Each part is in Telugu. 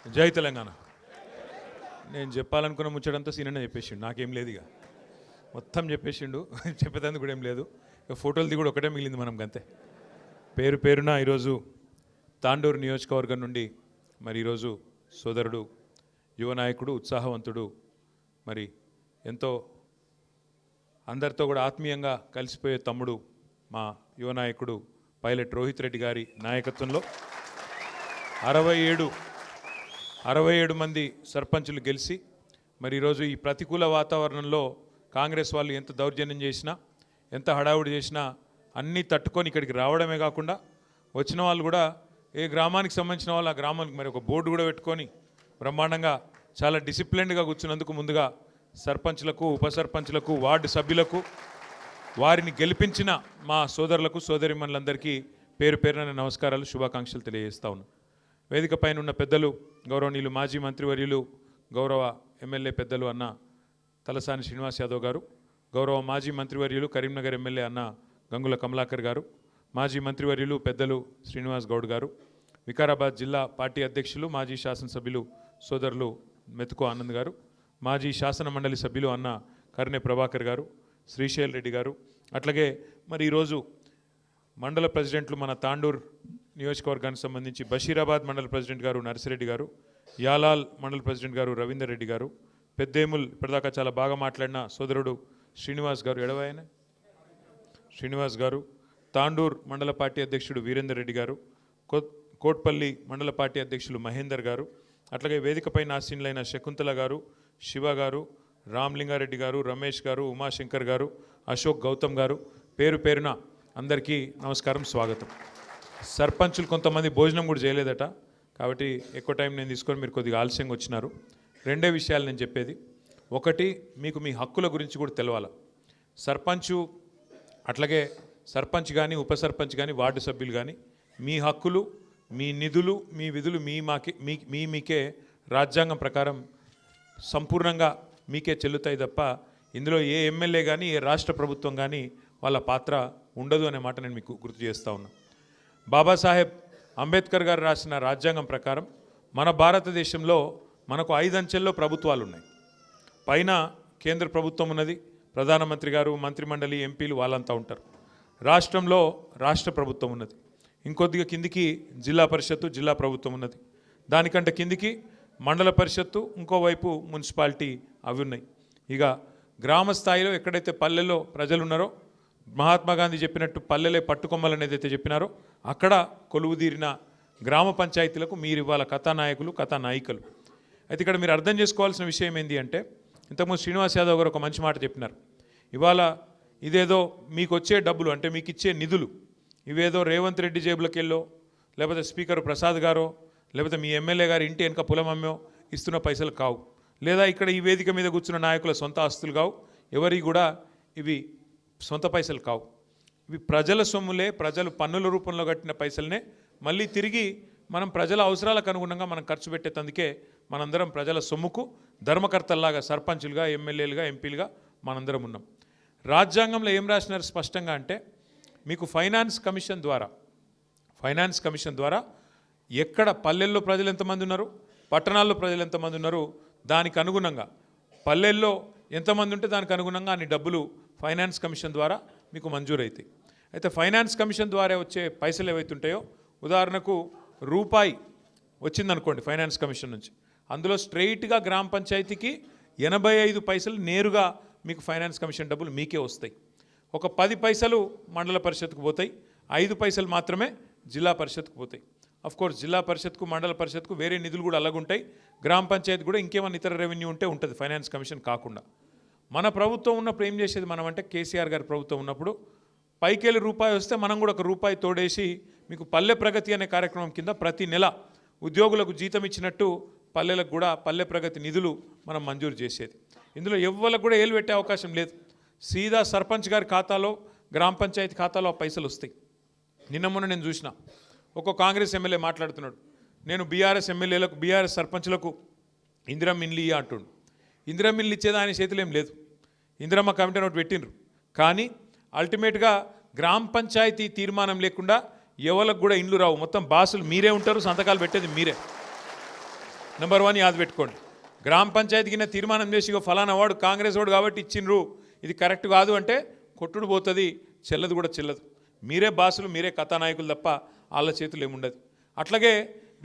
జై తెలంగాణ. నేను చెప్పాలనుకున్న ముచ్చడంతా సీనన్న చెప్పేసిండు, నాకేం లేదు, ఇక మొత్తం చెప్పేసిండు. చెప్పేదానికి కూడా ఏం లేదు, ఇక ఫోటోలు దిగుడు ఒకటే మిగిలింది మనం అంతే. పేరు పేరున ఈరోజు తాండూరు నియోజకవర్గం నుండి మరి ఈరోజు సోదరుడు యువ నాయకుడు ఉత్సాహవంతుడు మరి ఎంతో అందరితో కూడా ఆత్మీయంగా కలిసిపోయే తమ్ముడు మా యువ నాయకుడు పైలట్ రోహిత్ రెడ్డి గారి నాయకత్వంలో 67 మంది సర్పంచులు గెలిచి మరి ఈరోజు ఈ ప్రతికూల వాతావరణంలో కాంగ్రెస్ వాళ్ళు ఎంత దౌర్జన్యం చేసినా ఎంత హడావుడి చేసినా అన్నీ తట్టుకొని ఇక్కడికి రావడమే కాకుండా వచ్చిన వాళ్ళు కూడా ఏ గ్రామానికి సంబంధించిన వాళ్ళు ఆ గ్రామానికి మరి ఒక బోర్డు కూడా పెట్టుకొని బ్రహ్మాండంగా చాలా డిసిప్లిన్డ్గా కూర్చున్నందుకు ముందుగా సర్పంచ్లకు ఉప సర్పంచ్లకు వార్డు సభ్యులకు వారిని గెలిపించిన మా సోదరులకు సోదరిమణులందరికీ పేరు పేరున నమస్కారాలు శుభాకాంక్షలు తెలియజేస్తా ఉన్నాను. వేదిక పైన ఉన్న పెద్దలు గౌరవనీయులు మాజీ మంత్రివర్యులు గౌరవ ఎమ్మెల్యే పెద్దలు అన్న తలసాని శ్రీనివాస్ యాదవ్ గారు, గౌరవ మాజీ మంత్రివర్యులు కరీంనగర్ ఎమ్మెల్యే అన్న గంగుల కమలాకర్ గారు, మాజీ మంత్రివర్యులు పెద్దలు శ్రీనివాస్ గౌడ్ గారు, వికారాబాద్ జిల్లా పార్టీ అధ్యక్షులు మాజీ శాసనసభ్యులు సోదరులు మెతుకో ఆనంద్ గారు, మాజీ శాసన మండలి సభ్యులు అన్న కర్నె ప్రభాకర్ గారు, శ్రీశైల్ రెడ్డి గారు, అట్లాగే మరి ఈరోజు మండల ప్రెసిడెంట్లు మన తాండూర్ నియోజకవర్గానికి సంబంధించి బషీరాబాద్ మండల ప్రెసిడెంట్ గారు నర్సిరెడ్డి గారు, యాలాల్ మండల ప్రెసిడెంట్ గారు రవీందర్ రెడ్డి గారు, పెద్దేముల్ ఇప్పటిదాకా చాలా బాగా మాట్లాడిన సోదరుడు శ్రీనివాస్ గారు ఎడవాయన శ్రీనివాస్ గారు, తాండూర్ మండల పార్టీ అధ్యక్షుడు వీరేందర్ రెడ్డి గారు, కోట్పల్లి మండల పార్టీ అధ్యక్షులు మహేందర్ గారు, అట్లాగే వేదికపై ఆసీనులైన శకుంతల గారు, శివ గారు, రామ్లింగారెడ్డి గారు, రమేష్ గారు, ఉమాశంకర్ గారు, అశోక్ గౌతమ్ గారు, పేరు పేరున అందరికీ నమస్కారం, స్వాగతం. సర్పంచులు కొంతమంది భోజనం కూడా చేయలేదట, కాబట్టి ఎక్కువ టైం నేను తీసుకొని మీరు కొద్దిగా ఆలస్యంగా వచ్చినారు. రెండే విషయాలు నేను చెప్పేది. ఒకటి, మీకు మీ హక్కుల గురించి కూడా తెలవాలి. సర్పంచు అట్లాగే సర్పంచ్ కానీ ఉప సర్పంచ్ కానీ వార్డు సభ్యులు కానీ మీ హక్కులు మీ నిధులు మీ విధులు మీకే రాజ్యాంగం ప్రకారం సంపూర్ణంగా మీకే చెల్లుతాయి తప్ప ఇందులో ఏ ఎమ్మెల్యే కానీ ఏ రాష్ట్ర ప్రభుత్వం కానీ వాళ్ళ పాత్ర ఉండదు అనే మాట నేను మీకు గుర్తు చేస్తూ ఉన్నా. బాబాసాహెబ్ అంబేద్కర్ గారు రాసిన రాజ్యాంగం ప్రకారం మన భారతదేశంలో మనకు 5 అంచెల్లో ప్రభుత్వాలు ఉన్నాయి. పైన కేంద్ర ప్రభుత్వం ఉన్నది, ప్రధానమంత్రి గారు, మంత్రిమండలి, ఎంపీలు వాళ్ళంతా ఉంటారు. రాష్ట్రంలో రాష్ట్ర ప్రభుత్వం ఉన్నది, ఇంకొద్దిగా కిందికి జిల్లా పరిషత్తు జిల్లా ప్రభుత్వం ఉన్నది, దానికంటే కిందికి మండల పరిషత్తు, ఇంకోవైపు మున్సిపాలిటీ అవి ఉన్నాయి. ఇక గ్రామ స్థాయిలో ఎక్కడైతే పల్లెల్లో ప్రజలు ఉన్నారో మహాత్మా గాంధీ చెప్పినట్టు పల్లెలే పట్టుకొమ్మలు అనేది అయితే చెప్పినారో అక్కడ కొలువుదీరిన గ్రామ పంచాయతీలకు మీరు ఇవాళ కథానాయకులు కథానాయికలు. అయితే ఇక్కడ మీరు అర్థం చేసుకోవాల్సిన విషయం ఏంటి అంటే, ఇంతకుముందు శ్రీనివాస్ యాదవ్ గారు ఒక మంచి మాట చెప్పినారు. ఇవాళ ఇదేదో మీకు వచ్చే డబ్బులు అంటే మీకు ఇచ్చే నిధులు ఇవేదో రేవంత్ రెడ్డి జేబులకి వెళ్ళో లేకపోతే స్పీకర్ ప్రసాద్ గారో లేకపోతే మీ ఎమ్మెల్యే గారి ఇంటి వెనక పొలమమ్మో ఇస్తున్న పైసలు కావు, లేదా ఇక్కడ ఈ వేదిక మీద కూర్చున్న నాయకుల సొంత ఆస్తులు కావు, ఎవరి కూడా ఇవి సొంత పైసలు కావు. ఇవి ప్రజల సొమ్ములే, ప్రజలు పన్నుల రూపంలో కట్టిన పైసలనే మళ్ళీ తిరిగి మనం ప్రజల అవసరాలకు అనుగుణంగా మనం ఖర్చు పెట్టేందుకే మనందరం ప్రజల సొమ్ముకు ధర్మకర్తల్లాగా సర్పంచులుగా ఎమ్మెల్యేలుగా ఎంపీలుగా మనందరం ఉన్నాం. రాజ్యాంగంలో ఏం రాసినారు స్పష్టంగా అంటే, మీకు ఫైనాన్స్ కమిషన్ ద్వారా ఎక్కడ పల్లెల్లో ప్రజలు ఎంతమంది ఉన్నారు, పట్టణాల్లో ప్రజలు ఎంతమంది ఉన్నారు, దానికి అనుగుణంగా పల్లెల్లో ఎంతమంది ఉంటే దానికి అనుగుణంగా అన్ని డబ్బులు ఫైనాన్స్ కమిషన్ ద్వారా మీకు మంజూరైతాయి. అయితే ఫైనాన్స్ కమిషన్ ద్వారా వచ్చే పైసలు ఏవైతుంటాయో, ఉదాహరణకు రూపాయి వచ్చిందనుకోండి ఫైనాన్స్ కమిషన్ నుంచి, అందులో స్ట్రెయిట్గా గ్రామ పంచాయతీకి 85 పైసలు నేరుగా మీకు ఫైనాన్స్ కమిషన్ డబ్బులు మీకే వస్తాయి. ఒక 10 పైసలు మండల పరిషత్కు పోతాయి, 5 పైసలు మాత్రమే జిల్లా పరిషత్కు పోతాయి. కోర్స్ జిల్లా పరిషత్కు మండల పరిషత్కు వేరే నిధులు కూడా అలాగుంటాయి, గ్రామ పంచాయతీ కూడా ఇంకేమైనా ఇతర రెవెన్యూ ఉంటే ఉంటుంది ఫైనాన్స్ కమిషన్ కాకుండా. మన ప్రభుత్వం ఉన్నప్పుడు ఏం చేసేది మనం అంటే, కేసీఆర్ గారి ప్రభుత్వం ఉన్నప్పుడు పైకెళ్ళి రూపాయి వస్తే మనం కూడా ఒక రూపాయి తోడేసి మీకు పల్లె ప్రగతి అనే కార్యక్రమం కింద ప్రతి నెల ఉద్యోగులకు జీతం ఇచ్చినట్టు పల్లెలకు కూడా పల్లె ప్రగతి నిధులు మనం మంజూరు చేసేది. ఇందులో ఎవ్వరికి కూడా ఏలు పెట్టే అవకాశం లేదు, సీదా సర్పంచ్ గారి ఖాతాలో గ్రామ పంచాయతీ ఖాతాలో ఆ పైసలు వస్తాయి. నిన్న మొన్న నేను చూసిన ఒక కాంగ్రెస్ ఎమ్మెల్యే మాట్లాడుతున్నాడు, నేను బీఆర్ఎస్ ఎమ్మెల్యేలకు బీఆర్ఎస్ సర్పంచ్లకు ఇందిరమ్మ ఇండ్లు ఇయ్య అంటుండు. ఇందిరమ్మ ఇండ్లు ఇచ్చేది ఆయన చేతులు ఏం లేదు, ఇందిరమ్మ కమిటీ నోటి పెట్టినరు, కానీ అల్టిమేట్గా గ్రామ పంచాయతీ తీర్మానం లేకుండా ఎవరికి కూడా ఇండ్లు రావు, మొత్తం బాసులు మీరే ఉంటారు, సంతకాలు పెట్టేది మీరే. నెంబర్ 1 యాద పెట్టుకోండి. గ్రామ పంచాయతీ కింద తీర్మానం చేసి ఇగో ఫలానా వాడు కాంగ్రెస్ వాడు కాబట్టి ఇచ్చిండ్రు, ఇది కరెక్ట్ కాదు అంటే కొట్టుడు పోతుంది, చెల్లదు కూడా చెల్లదు. మీరే బాసులు, మీరే కథానాయకులు తప్ప వాళ్ళ చేతులు ఏముండదు. అట్లాగే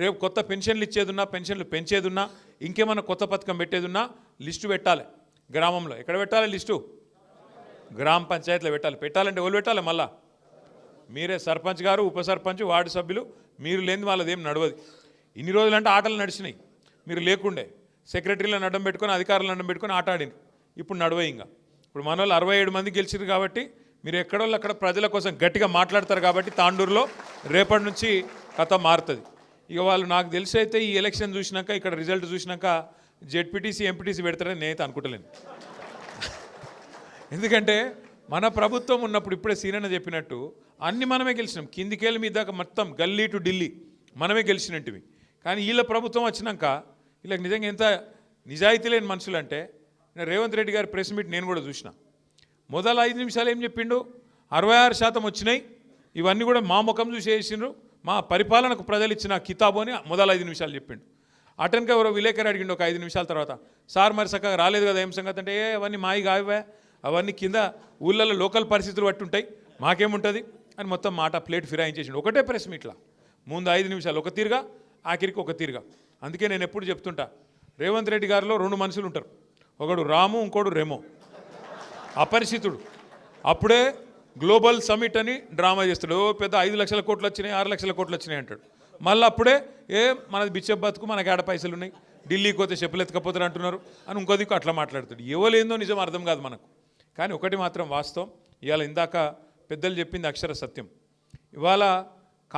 రేపు కొత్త పెన్షన్లు ఇచ్చేదున్నా, పెన్షన్లు పెంచేదున్నా, ఇంకేమన్నా కొత్త పథకం పెట్టేదున్నా లిస్టు పెట్టాలి. గ్రామంలో ఎక్కడ పెట్టాలి లిస్టు? గ్రామ పంచాయతీలో పెట్టాలి. పెట్టాలంటే ఎవరు పెట్టాలి? మళ్ళా మీరే సర్పంచ్ గారు, ఉప సర్పంచ్, వార్డు సభ్యులు. మీరు లేని వాళ్ళది ఏం నడవదు. ఇన్ని రోజులంటే ఆటలు నడిచినాయి, మీరు లేకుండే సెక్రటరీలను అడ్డం పెట్టుకొని, అధికారులను అడ్డం పెట్టుకొని ఆట ఆడింది. ఇప్పుడు నడవే. ఇంకా ఇప్పుడు మన వాళ్ళు 67 మంది గెలిచారు కాబట్టి మీరు ఎక్కడోళ్ళు అక్కడ ప్రజల కోసం గట్టిగా మాట్లాడతారు కాబట్టి తాండూరులో రేపటి నుంచి కథ మారుతుంది. ఇక వాళ్ళు నాకు తెలిసి అయితే ఈ ఎలక్షన్ చూసినాక, ఇక్కడ రిజల్ట్ చూసినాక జెడ్పీటీసీ, ఎంపీటీసీ పెడతారని నేనైతే అనుకుంటలేను. ఎందుకంటే మన ప్రభుత్వం ఉన్నప్పుడు ఇప్పుడే సీనన్న చెప్పినట్టు అన్ని మనమే గెలిచినాం. కిందికేళ్ళ మీద దాకా మొత్తం గల్లీ టు ఢిల్లీ మనమే గెలిచినట్టువి. కానీ వీళ్ళ ప్రభుత్వం వచ్చినాక వీళ్ళకి నిజంగా ఎంత నిజాయితీ లేని మనుషులు అంటే, రేవంత్ రెడ్డి గారి ప్రెస్ మీట్ నేను కూడా చూసిన. మొదల 5 నిమిషాలు ఏం చెప్పిండు? 66% వచ్చినాయి, ఇవన్నీ కూడా మా ముఖం చూసి వేసిండ్రు, మా పరిపాలనకు ప్రజలు ఇచ్చిన కితాబు అని మొదల 5 నిమిషాలు చెప్పిండు. అటెన్గా ఎవరో విలేకరు అడిగిండు ఒక 5 నిమిషాల తర్వాత, సార్ మరి చక్కగా రాలేదు కదా ఏం సంగతి అంటే, అవన్నీ మాయి కావే, అవన్నీ కింద ఊళ్ళల్లో లోకల్ పరిస్థితులు బట్టి ఉంటాయి, మాకేముంటుంది అని మొత్తం మాట ప్లేట్ ఫిరాయించేసిండు ఒకటే ప్రెస్ మీట్లా. ముందు 5 నిమిషాలు ఒక తీరుగా, ఆఖరికి ఒక తీరుగా. అందుకే నేను ఎప్పుడు చెప్తుంటా, రేవంత్ రెడ్డి గారిలో 2 మనుషులు ఉంటారు, ఒకడు రాము, ఇంకోడు రెమో. అపరిచితుడు. అప్పుడే గ్లోబల్ సమిట్ అని డ్రామా చేస్తాడు, పెద్ద 5 లక్షల కోట్లు వచ్చినాయి, 6 లక్షల కోట్లు వచ్చినాయి అంటాడు. మళ్ళీ అప్పుడే మనది బిచ్చప్ బతుకు, మనకి ఆడ పైసలు ఉన్నాయి, ఢిల్లీకి పోతే చెప్పులు ఎత్తుకపోతారు అంటున్నారు అని ఇంకో దిక్కు అట్లా మాట్లాడుతాడు. ఎవలేందో నిజం అర్థం కాదు మనకు. కానీ ఒకటి మాత్రం వాస్తవం, ఇవాళ ఇందాక పెద్దలు చెప్పింది అక్షర సత్యం. ఇవాళ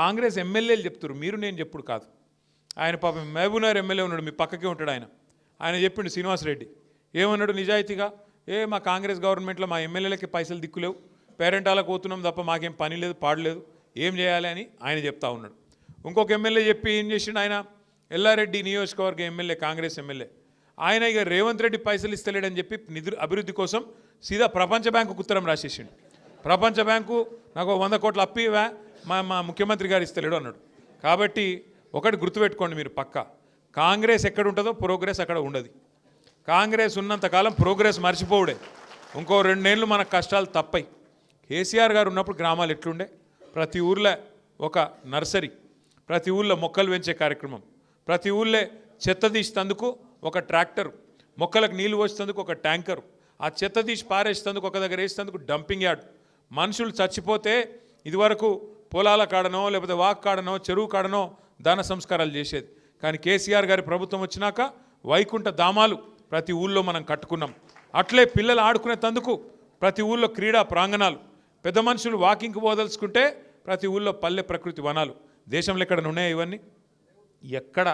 కాంగ్రెస్ ఎమ్మెల్యేలు చెప్తారు, మీరు నేను చెప్పుడు కాదు. ఆయన పాపం మహబూబ్నగర్ ఎమ్మెల్యే ఉన్నాడు, మీ పక్కకే ఉంటాడు ఆయన చెప్పిండు శ్రీనివాసరెడ్డి ఏమన్నాడు నిజాయితీగా, మా కాంగ్రెస్ గవర్నమెంట్లో మా ఎమ్మెల్యేలకి పైసలు దిక్కులేవు, పేరెంటాలకు పోతున్నాం తప్ప మాకేం పని లేదు, పాడలేదు, ఏం చేయాలి అని ఆయన చెప్తా ఉన్నాడు. ఇంకొక ఎమ్మెల్యే చెప్పి ఏం చేసిండు, ఆయన ఎల్లారెడ్డి నియోజకవర్గ ఎమ్మెల్యే, కాంగ్రెస్ ఎమ్మెల్యే, ఆయన ఇక రేవంత్ రెడ్డి పైసలు ఇస్తలేడని చెప్పి నిధులు అభివృద్ధి కోసం సీదా ప్రపంచ బ్యాంకుకు ఉత్తరం రాసేసిండు. ప్రపంచ బ్యాంకు నాకు 100 కోట్ల అప్పు ఇవా, మా ముఖ్యమంత్రి గారు ఇస్తలేడు అన్నాడు. కాబట్టి ఒకటి గుర్తుపెట్టుకోండి మీరు పక్కా, కాంగ్రెస్ ఎక్కడ ఉంటుందో ప్రోగ్రెస్ అక్కడ ఉండదు. కాంగ్రెస్ ఉన్నంతకాలం ప్రోగ్రెస్ మర్చిపోవుడే. ఇంకో 2 ఏళ్ళు మనకు కష్టాలు తప్పయి. కేసీఆర్ గారు ఉన్నప్పుడు గ్రామాలు ఎట్లుండే, ప్రతి ఊర్లో ఒక నర్సరీ, ప్రతి ఊళ్ళో మొక్కలు పెంచే కార్యక్రమం, ప్రతి ఊళ్ళో చెత్త తీసేందుకు ఒక ట్రాక్టర్, మొక్కలకు నీళ్లు పోసేందుకు ఒక ట్యాంకరు, ఆ చెత్త తీసి పారేసేందుకు ఒక దగ్గర వేసేందుకు డంపింగ్ యార్డ్. మనుషులు చచ్చిపోతే ఇదివరకు పొలాల కాడనో లేకపోతే వాక్ కాడనో చెరువు కాడనో దాన సంస్కారాలు చేసేది. కానీ కేసీఆర్ గారి ప్రభుత్వం వచ్చినాక వైకుంఠ ధామాలు ప్రతి ఊళ్ళో మనం కట్టుకున్నాం. అట్లే పిల్లలు ఆడుకునే తందుకు ప్రతి ఊళ్ళో క్రీడా ప్రాంగణాలు, పెద్ద మనుషులు వాకింగ్కి పోదలుచుకుంటే ప్రతి ఊళ్ళో పల్లె ప్రకృతి వనాలు. దేశంలో ఎక్కడ ఉన్నాయా ఇవన్నీ? ఎక్కడ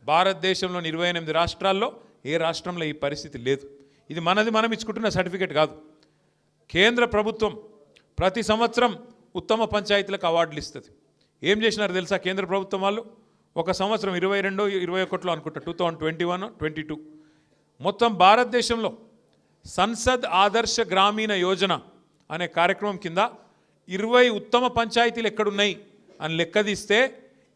భారతదేశంలోని 28 రాష్ట్రాల్లో ఏ రాష్ట్రంలో ఈ పరిస్థితి లేదు. ఇది మనది మనం ఇచ్చుకుంటున్న సర్టిఫికేట్ కాదు. కేంద్ర ప్రభుత్వం ప్రతి సంవత్సరం ఉత్తమ పంచాయతీలకు అవార్డులు ఇస్తుంది. ఏం చేసినారు తెలుసా కేంద్ర ప్రభుత్వం వాళ్ళు? ఒక సంవత్సరం 22, 21 అనుకుంటా, 2021, 22 మొత్తం భారతదేశంలో సంసద్ ఆదర్శ గ్రామీణ యోజన అనే కార్యక్రమం కింద 20 ఉత్తమ పంచాయతీలు ఎక్కడున్నాయి అని లెక్కదీస్తే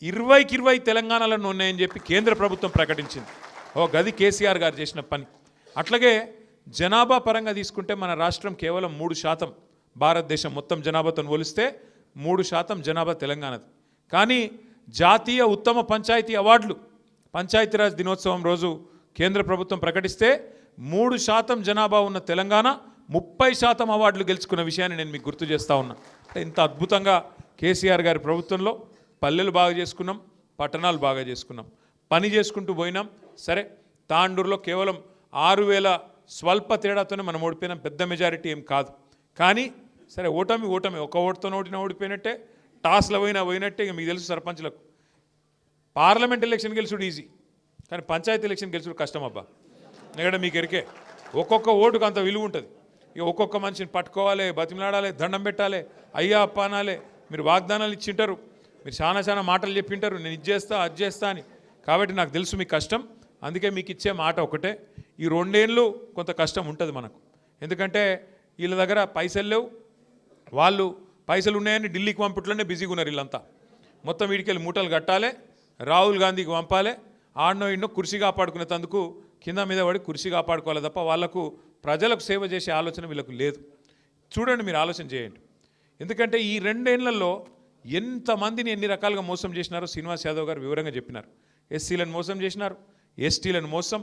20కి 20 తెలంగాణలో ఉన్నాయని చెప్పి కేంద్ర ప్రభుత్వం ప్రకటించింది. గది కేసీఆర్ గారు చేసిన పని. అట్లాగే జనాభా పరంగా తీసుకుంటే మన రాష్ట్రం కేవలం 3%, భారతదేశం మొత్తం జనాభాతో పోలిస్తే 3% జనాభా తెలంగాణది. కానీ జాతీయ ఉత్తమ పంచాయతీ అవార్డులు పంచాయతీరాజ్ దినోత్సవం రోజు కేంద్ర ప్రభుత్వం ప్రకటిస్తే 3% జనాభా ఉన్న తెలంగాణ 30% అవార్డులు గెలుచుకున్న విషయాన్ని నేను మీకు గుర్తు చేస్తూ ఉన్నా. ఇంత అద్భుతంగా కేసీఆర్ గారి ప్రభుత్వంలో పల్లెలు బాగా చేసుకున్నాం, పట్టణాలు బాగా చేసుకున్నాం, పని చేసుకుంటూ పోయినాం. సరే, తాండూరులో కేవలం 6,000 స్వల్ప తేడాతోనే మనం ఓడిపోయినాం, పెద్ద మెజారిటీ ఏం కాదు. కానీ సరే, ఓటమి ఒక ఓటుతో ఓడిపోయినట్టే, టాస్లో పోయినట్టే. ఇక మీకు తెలుసు సర్పంచ్లకు పార్లమెంట్ ఎలక్షన్ గెలుచుడు ఈజీ, కానీ పంచాయతీ ఎలక్షన్ గెలుచుడు కష్టం అబ్బా. ఎందుకంటే మీకు ఎరికే ఒక్కొక్క ఓటుకు అంత విలువ ఉంటుంది. ఇక ఒక్కొక్క మనిషిని పట్టుకోవాలి, బతిమలాడాలి, దండం పెట్టాలి, అయ్యా అప్ప అనాలి. మీరు వాగ్దానాలు ఇచ్చింటారు, మీరు చాలా మాటలు చెప్పింటారు, నేను ఇది చేస్తా అది చేస్తా అని. కాబట్టి నాకు తెలుసు మీ కష్టం. అందుకే మీకు ఇచ్చే మాట ఒకటే, ఈ 2 ఏళ్ళు కొంత కష్టం ఉంటుంది మనకు. ఎందుకంటే వీళ్ళ దగ్గర పైసలు లేవు, వాళ్ళు పైసలు ఉన్నాయని ఢిల్లీకి పంపట్లోనే బిజీగా ఉన్నారు వీళ్ళంతా. మొత్తం వీడికెళ్ళి మూటలు కట్టాలి, రాహుల్ గాంధీకి పంపాలి, ఆడనో ఇన్నో కుర్చీ కాపాడుకునేందుకు కింద మీద పడి కుర్చీ కాపాడుకోవాలి తప్ప వాళ్లకు ప్రజలకు సేవ చేసే ఆలోచన వీళ్ళకు లేదు. చూడండి, మీరు ఆలోచన చేయండి. ఎందుకంటే ఈ 2 ఏళ్లలో ఎంతమందిని ఎన్ని రకాలుగా మోసం చేసినారో శ్రీనివాస్ యాదవ్ గారు వివరంగా చెప్పినారు. ఎస్సీలను మోసం చేసినారు, ఎస్టీలను మోసం,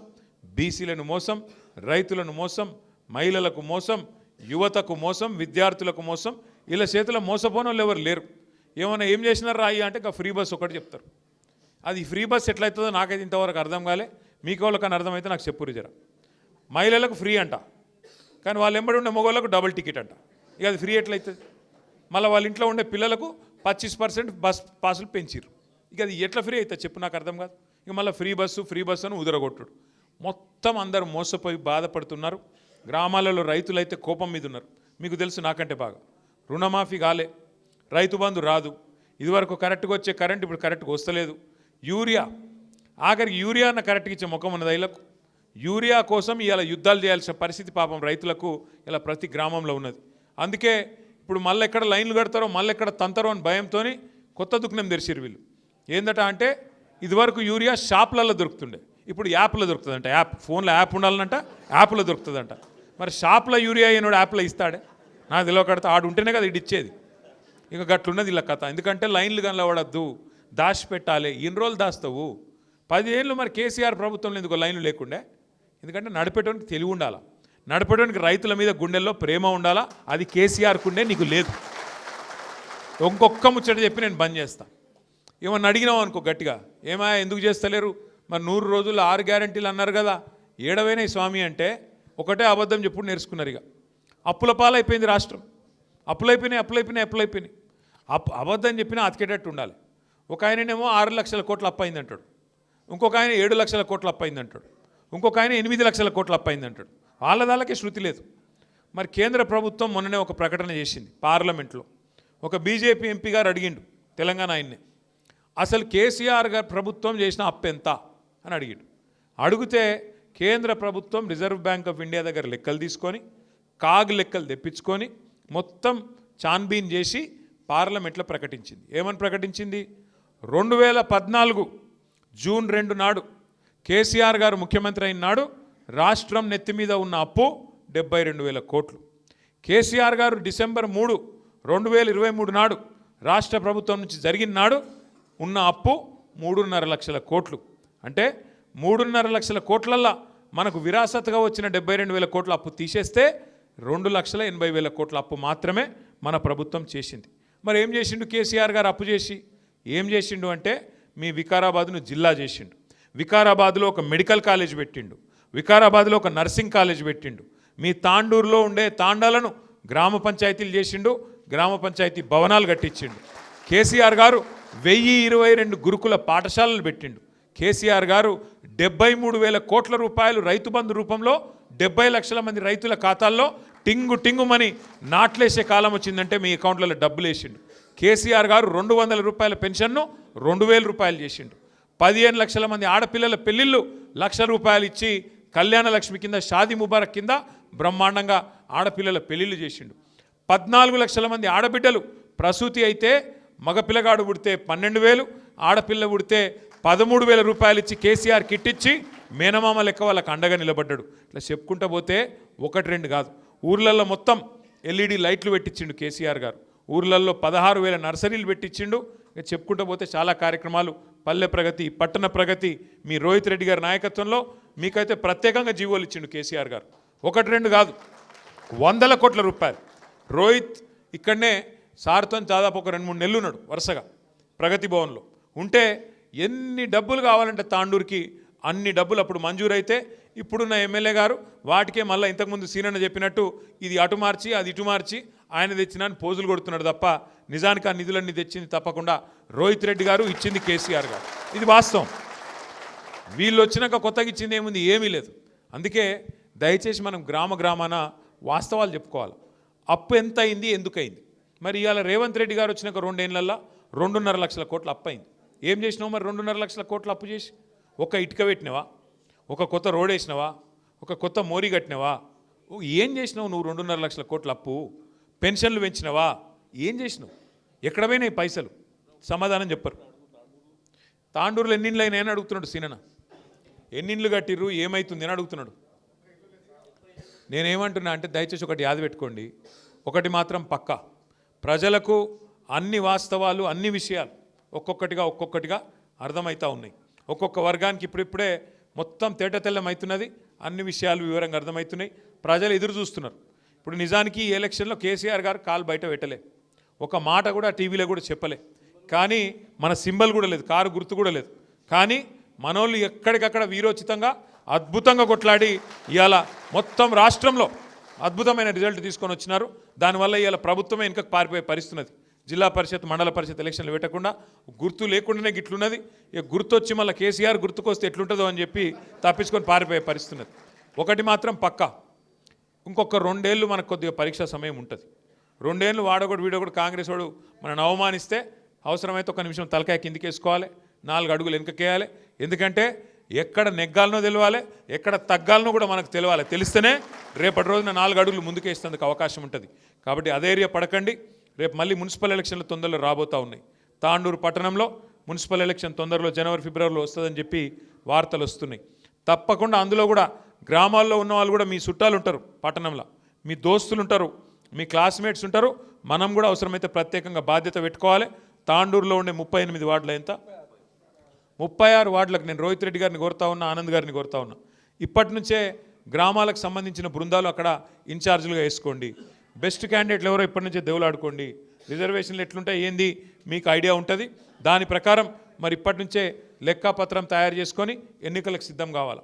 బీసీలను మోసం, రైతులను మోసం, మహిళలకు మోసం, యువతకు మోసం, విద్యార్థులకు మోసం. ఇలా చేతిలో మోసపోని వాళ్ళు ఎవరు లేరు. ఏమైనా ఏం చేసినారు రాయి అంటే ఫ్రీ బస్ ఒకటి చెప్తారు. అది ఫ్రీ బస్ ఎట్లయితుందో నాకైతే ఇంతవరకు అర్థం కాలే. మీకు వాళ్ళకన్నా అర్థమైతే నాకు చెప్పురు జర. మహిళలకు ఫ్రీ అంట, కానీ వాళ్ళు ఎంబడి ఉండే మగవాళ్ళకు డబుల్ టికెట్ అంట. ఇక అది ఫ్రీ ఎట్లయితుంది? మళ్ళీ వాళ్ళ ఇంట్లో ఉండే పిల్లలకు 25% బస్ పాసులు పెంచిరు. ఇక అది ఎట్లా ఫ్రీ అవుతుంది చెప్పు, నాకు అర్థం కాదు. ఇక మళ్ళీ ఫ్రీ బస్సు అని ఉదరగొట్టుడు. మొత్తం అందరూ మోసపోయి బాధపడుతున్నారు. గ్రామాలలో రైతులైతే కోపం మీద ఉన్నారు. మీకు తెలుసు నాకంటే బాగా. రుణమాఫీ కాలే, రైతు బంధు రాదు, ఇదివరకు కరెక్ట్గా వచ్చే కరెంట్ ఇప్పుడు కరెక్ట్గా వస్తలేదు. యూరియా, ఆఖరికి యూరియా అన్న కరెక్ట్గా ఇచ్చే ముఖం ఉన్నది రైతులకు. యూరియా కోసం ఇలా యుద్ధాలు చేయాల్సిన పరిస్థితి పాపం రైతులకు ఇలా ప్రతి గ్రామంలో ఉన్నది. అందుకే ఇప్పుడు మళ్ళీ ఎక్కడ లైన్లు కడతారో, మళ్ళీ ఎక్కడ తంతారో అని భయంతో కొత్త దుకాణం తెరిచిరు వీళ్ళు. ఏందట అంటే ఇదివరకు యూరియా షాపులలో దొరుకుతుండే, ఇప్పుడు యాప్లో దొరుకుతుందంట. యాప్, ఫోన్లో యాప్ ఉండాలంట, యాప్లో దొరుకుతుందంట. మరి షాప్లో యూరియా అయినోడు యాప్లో ఇస్తాడే? నాకు తెలియకడతా, ఆడు ఉంటేనే కదా ఇది ఇచ్చేది. ఇక గట్లున్నది ఇలా కథ. ఎందుకంటే లైన్లు కనబడద్దు, దాచిపెట్టాలి. ఎన్ని రోజులు దాస్తావు? 10 ఏళ్ళు మరి కేసీఆర్ ప్రభుత్వంలో ఎందుకు లైన్లు లేకుండే? ఎందుకంటే నడిపేటోనికి తెలివి ఉండాలా, నడిపేటోనికి రైతుల మీద గుండెల్లో ప్రేమ ఉండాలా. అది కేసీఆర్కు ఉండే, నీకు లేదు. ఇంకొక్క ముచ్చట చెప్పి నేను బంద్ చేస్తా. ఏమన్నా అడిగినావు అనుకో గట్టిగా, ఏమా ఎందుకు చేస్తలేరు? మరి 100 రోజుల్లో 6 గ్యారంటీలు అన్నారు కదా, ఏడవైనా స్వామి అంటే ఒకటే అబద్ధం చెప్పుడు నేర్చుకున్నారు. ఇక అప్పుల పాలైపోయింది రాష్ట్రం. అప్పులైపోయినాయి. అబద్ధం చెప్పినా అతికేటట్టు ఉండాలి. ఒక ఆయననేమో 6 లక్షల కోట్ల అప్పు అయింది అంటాడు, ఇంకొక ఆయన 7 లక్షల కోట్ల అప్పు అయింది అంటాడు, ఇంకొక ఆయన 8 లక్షల కోట్ల అప్పు అయింది అంటాడు. వాళ్ళకే శృతి లేదు. మరి కేంద్ర ప్రభుత్వం మొన్ననే ఒక ప్రకటన చేసింది పార్లమెంట్లో. ఒక బీజేపీ ఎంపీ గారు అడిగిండు తెలంగాణ ఆయన్ని, అసలు కేసీఆర్ గారు ప్రభుత్వం చేసిన అప్పు ఎంత అని అడిగిండు. అడిగితే కేంద్ర ప్రభుత్వం రిజర్వ్ బ్యాంక్ ఆఫ్ ఇండియా దగ్గర లెక్కలు తీసుకొని, కాగ్ లెక్కలు తెప్పించుకొని మొత్తం చాన్బీన్ చేసి పార్లమెంట్లో ప్రకటించింది. ఏమని ప్రకటించింది? 2014 జూన్ 2 నాడు కేసీఆర్ గారు ముఖ్యమంత్రి అయిన నాడు రాష్ట్రం నెత్తి మీద ఉన్న అప్పు 72,000 కోట్లు. కేసీఆర్ గారు డిసెంబర్ 3, 2023 నాడు రాష్ట్ర ప్రభుత్వం నుంచి జరిగిన నాడు ఉన్న అప్పు 3.5 లక్షల కోట్లు. అంటే 3.5 లక్షల కోట్లల్లో మనకు విరాసత్గా వచ్చిన 72,000 కోట్ల అప్పు తీసేస్తే 2,80,000 కోట్ల అప్పు మాత్రమే మన ప్రభుత్వం చేసింది. మరి ఏం చేసిండు కేసీఆర్ గారు అప్పు చేసి? ఏం చేసిండు అంటే మీ వికారాబాద్ను జిల్లా చేసిండు, వికారాబాద్లో ఒక మెడికల్ కాలేజ్ పెట్టిండు, వికారాబాద్లో ఒక నర్సింగ్ కాలేజ్ పెట్టిండు, మీ తాండూరులో ఉండే తాండాలను గ్రామ పంచాయతీలు చేసిండు, గ్రామ పంచాయతీ భవనాలు కట్టించిండు. కేసీఆర్ గారు 1022 గురుకుల పాఠశాలలు పెట్టిండు. కేసీఆర్ గారు 73,000 కోట్ల రూపాయలు రైతు బంధు రూపంలో 70 లక్షల మంది రైతుల ఖాతాల్లో టింగుమని నాట్లేసే కాలం వచ్చిందంటే మీ అకౌంట్లలో డబ్బులు వేసిండు. కేసీఆర్ గారు 200 రూపాయల పెన్షన్ను 2,000 రూపాయలు చేసిండు. 15 లక్షల మంది ఆడపిల్లల పెళ్లిళ్ళు 1,00,000 రూపాయలు ఇచ్చి కళ్యాణ లక్ష్మి కింద, షాదీ ముబారక్ కింద బ్రహ్మాండంగా ఆడపిల్లల పెళ్లిళ్ళు చేసిండు. 14 లక్షల మంది ఆడబిడ్డలు ప్రసూతి అయితే మగపిల్లగాడు పుడితే 12,000, ఆడపిల్ల పుడితే 13,000 రూపాయలు ఇచ్చి కేసీఆర్ కిట్ ఇచ్చి మేనమామ లెక్క వాళ్ళకి అండగా నిలబడ్డాడు. ఇట్లా చెప్పుకుంటా పోతే 1-2 కాదు, ఊర్లలో మొత్తం ఎల్ఈడి లైట్లు పెట్టించిండు కేసీఆర్ గారు. ఊర్లలో 16,000 నర్సరీలు పెట్టించిండు. ఇక చెప్పుకుంటూ పోతే చాలా కార్యక్రమాలు, పల్లె ప్రగతి, పట్టణ ప్రగతి, మీ రోహిత్ రెడ్డి గారి నాయకత్వంలో మీకైతే ప్రత్యేకంగా జీవోలు ఇచ్చిండు కేసీఆర్ గారు. 1-2 కాదు, 100 కోట్ల రూపాయలు. రోహిత్ ఇక్కడనే సార్తో దాదాపు ఒక 2-3 నెలలు ఉన్నాడు వరుసగా ప్రగతి భవన్లో ఉంటే, ఎన్ని డబ్బులు కావాలంటే తాండూరుకి అన్ని డబ్బులు అప్పుడు మంజూరైతే ఇప్పుడున్న ఎమ్మెల్యే గారు వాటికే మళ్ళీ ఇంతకుముందు సీనన్న చెప్పినట్టు ఇది అటు మార్చి అది ఇటు మార్చి ఆయన తెచ్చినా పోజులు కొడుతున్నాడు తప్ప నిజానికి ఆ నిధులన్నీ తెచ్చింది తప్పకుండా రోహిత్ రెడ్డి గారు, ఇచ్చింది కేసీఆర్ గారు. ఇది వాస్తవం. వీళ్ళు వచ్చినాక కొత్తగా ఇచ్చింది ఏముంది? ఏమీ లేదు. అందుకే దయచేసి మనం గ్రామాన వాస్తవాలు చెప్పుకోవాలి. అప్పు ఎంత అయింది, ఎందుకయింది? మరి ఇవాళ రేవంత్ రెడ్డి గారు వచ్చినాక 2 ఏళ్లలో 2.5 లక్షల కోట్ల అప్పు అయింది. ఏం చేసినావు మరి 2.5 లక్షల కోట్ల అప్పు చేసి? ఒక ఇటుక పెట్టినవా? ఒక కొత్త రోడ్ వేసినవా? ఒక కొత్త మోరీ కట్టినవా? ఏం చేసినావు నువ్వు? 2.5 లక్షల కోట్ల అప్పు. పెన్షన్లు పెంచినవా? ఏం చేసినావు? ఎక్కడ పోయినాయి పైసలు? సమాధానం చెప్పరు. తాండూరులో ఎన్నిళ్ళు అయినాయని అడుగుతున్నాడు సీనన్న. ఎన్ని ఇండ్లు కట్టిర్రు, ఏమవుతుంది అని అడుగుతున్నాడు. నేనేమంటున్నా అంటే దయచేసి ఒకటి యాద పెట్టుకోండి, ఒకటి మాత్రం పక్కా, ప్రజలకు అన్ని వాస్తవాలు అన్ని విషయాలు ఒక్కొక్కటిగా అర్థమవుతూ ఉన్నాయి. ఒక్కొక్క వర్గానికి ఇప్పుడిప్పుడే మొత్తం తేటతెల్లమవుతున్నది, అన్ని విషయాలు వివరంగా అర్థమవుతున్నాయి. ప్రజలు ఎదురు చూస్తున్నారు. ఇప్పుడు నిజానికి ఈ ఎలక్షన్లో కేసీఆర్ గారు కాలు బయట పెట్టలే, ఒక మాట కూడా టీవీలో కూడా చెప్పలే, కానీ మన సింబల్ కూడా లేదు, కారు గుర్తు కూడా లేదు. కానీ మనోళ్ళు ఎక్కడికక్కడ వీరోచితంగా అద్భుతంగా కొట్లాడి ఇవాళ మొత్తం రాష్ట్రంలో అద్భుతమైన రిజల్ట్ తీసుకొని వచ్చినారు. దానివల్ల ఇవాళ ప్రభుత్వమే వెనుకకు పారిపోయే పరిస్థితున్నది. జిల్లా పరిషత్ మండల పరిషత్ ఎలక్షన్లు పెట్టకుండా గుర్తు లేకుండానే గిట్లున్నది. ఇక గుర్తు వచ్చి మళ్ళీ కేసీఆర్ గుర్తుకొస్తే ఎట్లుంటుందో అని చెప్పి తప్పించుకొని పారిపోయే పరిస్థితి ఉన్నది. ఒకటి మాత్రం పక్కా, ఇంకొక 2 ఏళ్ళు మనకు కొద్దిగా పరీక్షా సమయం ఉంటుంది. 2 ఏళ్ళు వాడొకటి వీడొకటి కాంగ్రెస్ వాడు మనల్ని అవమానిస్తే అవసరమైతే ఒక నిమిషం తలకాయ కిందికేసుకోవాలి, 4 అడుగులు వెనుకకేయాలి. ఎందుకంటే ఎక్కడ నెగ్గాలనో తెలియాలి, ఎక్కడ తగ్గాలనో కూడా మనకు తెలియాలి. తెలిస్తేనే రేపటి రోజున 4 అడుగులు ముందుకేసేందుకు అవకాశం ఉంటుంది. కాబట్టి అధైర్య పడకండి. రేపు మళ్ళీ మున్సిపల్ ఎలక్షన్లు తొందరలో రాబోతూ ఉన్నాయి. తాండూరు పట్టణంలో మున్సిపల్ ఎలక్షన్ తొందరలో జనవరి ఫిబ్రవరిలో వస్తుందని చెప్పి వార్తలు వస్తున్నాయి. తప్పకుండా అందులో కూడా గ్రామాల్లో ఉన్న వాళ్ళు కూడా మీ చుట్టాలు ఉంటారు, పట్టణంలో మీ దోస్తులు ఉంటారు, మీ క్లాస్మేట్స్ ఉంటారు. మనం కూడా అవసరమైతే ప్రత్యేకంగా బాధ్యత పెట్టుకోవాలి. తాండూరులో ఉండే 38 వార్డులు ఎంత 36 వార్డులకు నేను రోహిత్ రెడ్డి గారిని కోరుతా ఉన్నా, ఆనంద్ గారిని కోరుతా ఉన్నా, ఇప్పటి నుంచే గ్రామాలకు సంబంధించిన బృందాలు అక్కడ ఇన్ఛార్జీలుగా వేసుకోండి. బెస్ట్ క్యాండిడేట్లు ఎవరో ఇప్పటి నుంచే దేవులాడుకోండి. రిజర్వేషన్లు ఎట్లుంటాయి ఏంది మీకు ఐడియా ఉంటుంది. దాని ప్రకారం మరి ఇప్పటి నుంచే లెక్కాపత్రం తయారు చేసుకొని ఎన్నికలకు సిద్ధం కావాలి.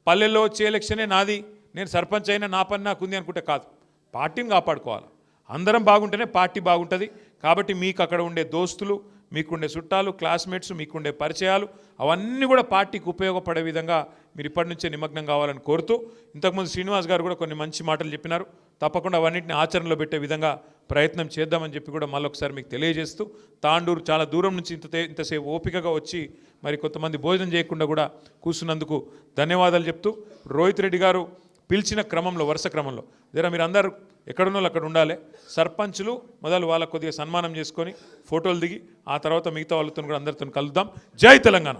పల్లెల్లో వచ్చే ఎలక్షనే నాది, నేను సర్పంచ్ అయినా నా పని నాకు ఉంది అనుకుంటే కాదు, పార్టీని కాపాడుకోవాలి. అందరం బాగుంటేనే పార్టీ బాగుంటుంది. కాబట్టి మీకు అక్కడ ఉండే దోస్తులు, మీకుండే చుట్టాలు, క్లాస్మేట్స్, మీకుండే పరిచయాలు అవన్నీ కూడా పార్టీకి ఉపయోగపడే విధంగా మీరు ఇప్పటి నుంచే నిమగ్నం కావాలని కోరుతూ, ఇంతకుముందు శ్రీనివాస్ గారు కూడా కొన్ని మంచి మాటలు చెప్పినారు. తప్పకుండా అవన్నింటిని ఆచరణలో పెట్టే విధంగా ప్రయత్నం చేద్దామని చెప్పి కూడా మళ్ళొకసారి మీకు తెలియజేస్తూ, తాండూరు చాలా దూరం నుంచి ఇంతసేపు ఓపికగా వచ్చి మరి కొంతమంది భోజనం చేయకుండా కూడా కూర్చున్నందుకు ధన్యవాదాలు చెప్తూ, రోహిత్ రెడ్డి గారు పిలిచిన క్రమంలో వరుస క్రమంలో మీరు అందరూ ఎక్కడున్నో అక్కడ ఉండాలి. సర్పంచులు మొదలు వాళ్ళకు కొద్దిగా సన్మానం చేసుకొని ఫోటోలు దిగి ఆ తర్వాత మిగతా వాళ్ళతో కూడా అందరితో కలుద్దాం. జై తెలంగాణ.